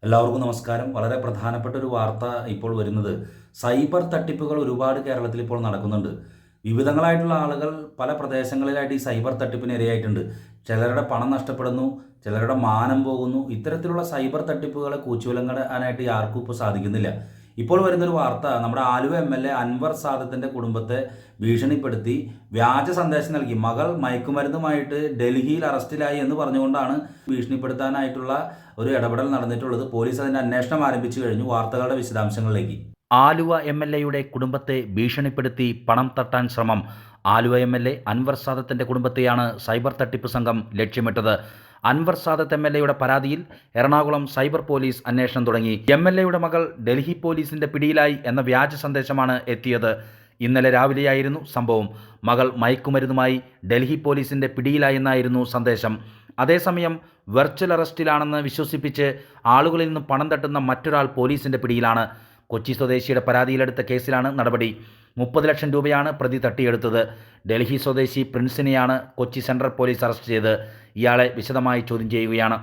എല്ലാവർക്കും നമസ്കാരം. വളരെ പ്രധാനപ്പെട്ട ഒരു വാർത്ത ഇപ്പോൾ വരുന്നത് സൈബർ തട്ടിപ്പുകൾ ഒരുപാട് കേരളത്തിൽ ഇപ്പോൾ നടക്കുന്നുണ്ട്. വിവിധങ്ങളായിട്ടുള്ള ആളുകൾ പല പ്രദേശങ്ങളിലായിട്ട് ഈ സൈബർ തട്ടിപ്പിന് ഇരയായിട്ടുണ്ട്. ചിലരുടെ പണം നഷ്ടപ്പെടുന്നു, ചിലരുടെ മാനം പോകുന്നു. ഇത്തരത്തിലുള്ള സൈബർ തട്ടിപ്പുകളെ കൂച്ചുവിലങ്ങാനായിട്ട് ആർക്കും ഇപ്പോൾ സാധിക്കുന്നില്ല. ഇപ്പോൾ വരുന്നൊരു വാർത്ത നമ്മുടെ ആലുവ എം.എൽ.എ. അൻവർ സാദത്തിൻ്റെ കുടുംബത്തെ ഭീഷണിപ്പെടുത്തി വ്യാജ സന്ദേശം നൽകി. മകൾ മയക്കുമരുന്നുമായിട്ട് ഡൽഹിയിൽ അറസ്റ്റിലായി എന്ന് പറഞ്ഞുകൊണ്ടാണ് ഭീഷണിപ്പെടുത്താനായിട്ടുള്ള ഒരു ഇടപെടൽ നടന്നിട്ടുള്ളത്. പോലീസ് അതിൻ്റെ അന്വേഷണം ആരംഭിച്ചു കഴിഞ്ഞു. വാർത്തകളുടെ വിശദാംശങ്ങളിലേക്ക്. ആലുവ എം.എൽ.എയുടെ കുടുംബത്തെ ഭീഷണിപ്പെടുത്തി പണം തട്ടാൻ ശ്രമം. ആലുവ എം.എൽ.എ. അൻവർ സാദത്തിൻ്റെ കുടുംബത്തെയാണ് സൈബർ തട്ടിപ്പ് സംഘം ലക്ഷ്യമിട്ടത്. അൻവർ സാദത്ത് എം.എൽ.എയുടെ പരാതിയിൽ എറണാകുളം സൈബർ പോലീസ് അന്വേഷണം തുടങ്ങി. എം.എൽ.എയുടെ മകൾ ഡൽഹി പോലീസിന്റെ പിടിയിലായി എന്ന വ്യാജ സന്ദേശമാണ് എത്തിയത്. ഇന്നലെ രാവിലെയായിരുന്നു സംഭവം. മകൾ മയക്കുമരുന്നുമായി ഡൽഹി പോലീസിന്റെ പിടിയിലായെന്നായിരുന്നു സന്ദേശം. അതേസമയം വെർച്വൽ അറസ്റ്റിലാണെന്ന് വിശ്വസിപ്പിച്ച് ആളുകളിൽ നിന്നും പണം തട്ടുന്ന മറ്റൊരാൾ പോലീസിന്റെ പിടിയിലാണ്. കൊച്ചി സ്വദേശിയുടെ പരാതിയിലെടുത്ത കേസിലാണ് നടപടി. 30 ലക്ഷം രൂപയാണ് പ്രതി തട്ടിയെടുത്തത്. ഡൽഹി സ്വദേശി പ്രിൻസിനെയാണ് കൊച്ചി സെൻട്രൽ പോലീസ് അറസ്റ്റ് ചെയ്തത്. ഇയാളെ വിശദമായി ചോദ്യം ചെയ്യുകയാണ്.